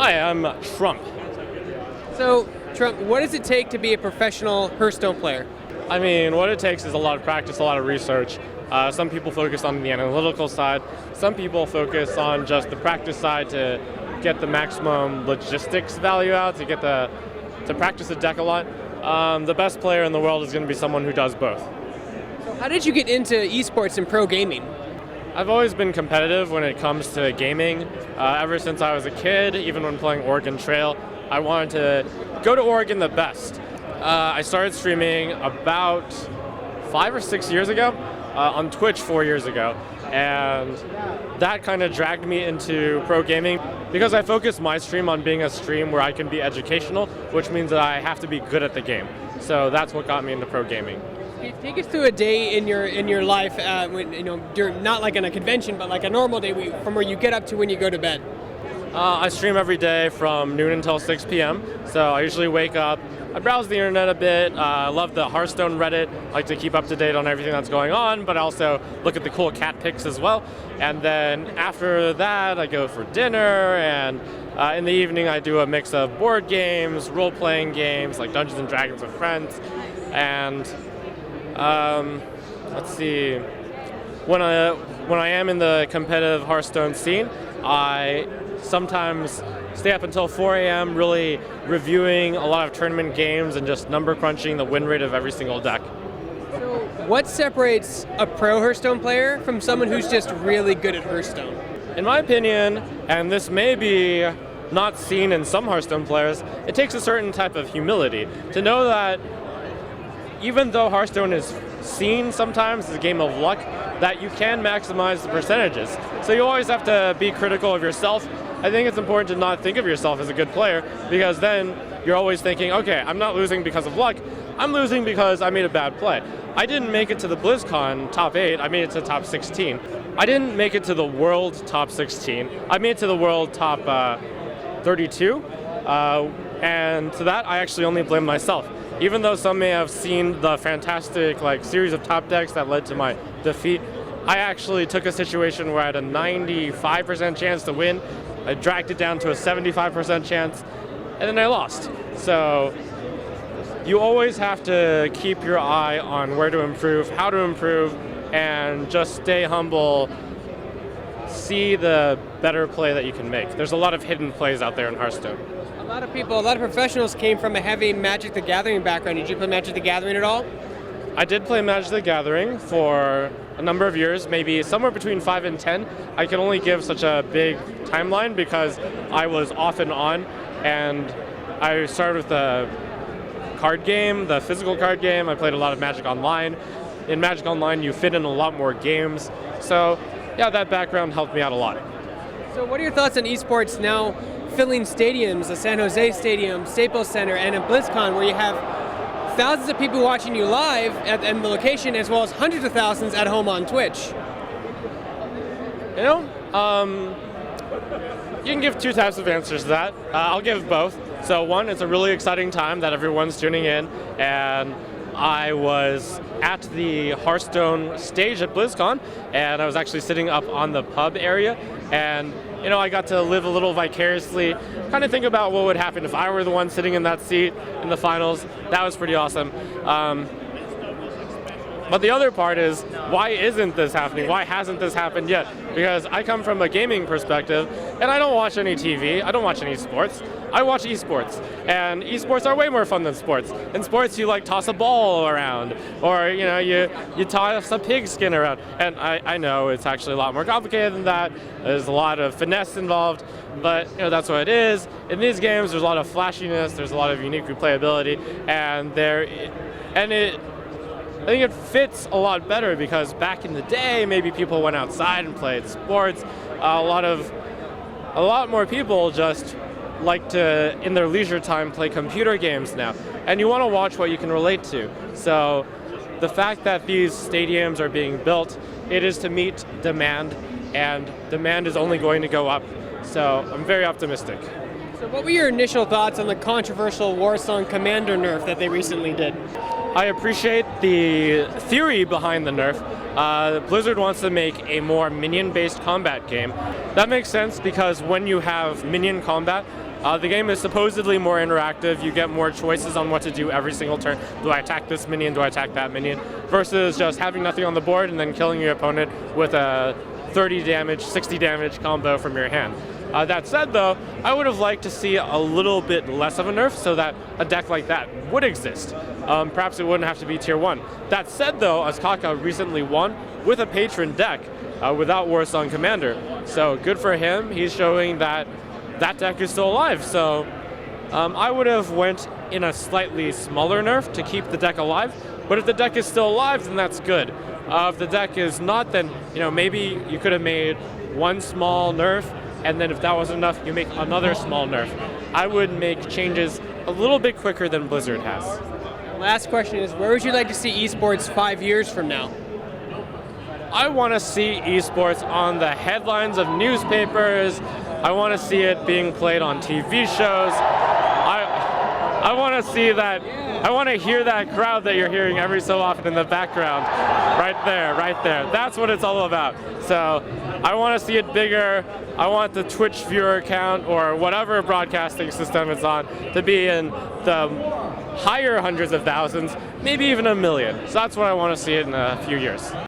Hi, I'm Trump. So, Trump, what does it take to be a professional Hearthstone player? I mean, what it takes is a lot of practice, a lot of research. Some people focus on the analytical side. Some people focus on just the practice side to get the maximum logistics value out, to practice the deck a lot. The best player in the world is going to be someone who does both. So how did you get into esports and pro gaming? I've always been competitive when it comes to gaming. Ever since I was a kid, even when playing Oregon Trail, I wanted to go to Oregon the best. I started streaming about 5 or 6 years ago, on Twitch 4 years ago, and that kind of dragged me into pro gaming because I focus my stream on being a stream where I can be educational, which means that I have to be good at the game. So that's what got me into pro gaming. Take us through a day in your life, when, during, not like on a convention, but like a normal day from where you get up to when you go to bed. I stream every day from noon until 6 p.m. So I usually wake up, I browse the internet a bit, I love the Hearthstone Reddit, like to keep up to date on everything that's going on, but I also look at the cool cat pics as well. And then after that, I go for dinner, and in the evening I do a mix of board games, role-playing games, like Dungeons and Dragons with friends, and let's see, when I am in the competitive Hearthstone scene, I sometimes stay up until 4 a.m. really reviewing a lot of tournament games and just number crunching the win rate of every single deck. So what separates a pro Hearthstone player from someone who's just really good at Hearthstone? In my opinion, and this may be not seen in some Hearthstone players, it takes a certain type of humility to know that even though Hearthstone is seen sometimes as a game of luck, that you can maximize the percentages. So you always have to be critical of yourself. I think it's important to not think of yourself as a good player, because then you're always thinking, okay, I'm not losing because of luck, I'm losing because I made a bad play. I didn't make it to the BlizzCon top 8, I made it to top 16. I didn't make it to the world top 16, I made it to the world top 32, and to that I actually only blame myself. Even though some may have seen the fantastic series of top decks that led to my defeat, I actually took a situation where I had a 95% chance to win, I dragged it down to a 75% chance, and then I lost. So you always have to keep your eye on where to improve, how to improve, and just stay humble. See the better play that you can make. There's a lot of hidden plays out there in Hearthstone. A lot of professionals came from a heavy Magic the Gathering background. Did you play Magic the Gathering at all? I did play Magic the Gathering for a number of years, maybe somewhere between 5 and 10. I can only give such a big timeline because I was off and on, and I started with the card game, the physical card game. I played a lot of Magic Online. In Magic Online, you fit in a lot more games. So yeah, that background helped me out a lot. So what are your thoughts on esports now filling stadiums, the San Jose Stadium, Staples Center, and at BlizzCon, where you have thousands of people watching you live at the location, as well as hundreds of thousands at home on Twitch? You can give two types of answers to that. I'll give both. So one, it's a really exciting time that everyone's tuning in, and I was at the Hearthstone stage at BlizzCon, and I was actually sitting up on the pub area, and I got to live a little vicariously, kind of think about what would happen if I were the one sitting in that seat in the finals. That was pretty awesome. But the other part is, why isn't this happening? Why hasn't this happened yet? Because I come from a gaming perspective, and I don't watch any TV, I don't watch any sports. I watch eSports, and eSports are way more fun than sports. In sports, you toss a ball around, or you toss a pig skin around. And I know it's actually a lot more complicated than that. There's a lot of finesse involved, but that's what it is. In these games, there's a lot of flashiness, there's a lot of unique replayability, and I think it fits a lot better because back in the day, maybe people went outside and played sports. A lot more people just like to, in their leisure time, play computer games now. And you want to watch what you can relate to. So the fact that these stadiums are being built, it is to meet demand, and demand is only going to go up. So I'm very optimistic. So what were your initial thoughts on the controversial Warcraft Commander nerf that they recently did? I appreciate the theory behind the nerf. Blizzard wants to make a more minion-based combat game. That makes sense because when you have minion combat, The game is supposedly more interactive. You get more choices on what to do every single turn. Do I attack this minion? Do I attack that minion? Versus just having nothing on the board and then killing your opponent with a 30 damage, 60 damage combo from your hand. That said, though, I would have liked to see a little bit less of a nerf so that a deck like that would exist. Perhaps it wouldn't have to be tier 1. That said, though, Azkaka recently won with a patron deck without Warcraft Commander. So good for him. He's showing that that deck is still alive. So I would have went in a slightly smaller nerf to keep the deck alive. But if the deck is still alive, then that's good. If the deck is not, then maybe you could have made one small nerf, and then if that wasn't enough, you make another small nerf. I would make changes a little bit quicker than Blizzard has. Last question is, where would you like to see esports 5 years from now? I want to see esports on the headlines of newspapers. I want to see it being played on TV shows. I want to see that. I want to hear that crowd that you're hearing every so often in the background. Right there, right there. That's what it's all about. So I want to see it bigger. I want the Twitch viewer count or whatever broadcasting system it's on to be in the higher hundreds of thousands, maybe even a million. So that's what I want to see in a few years.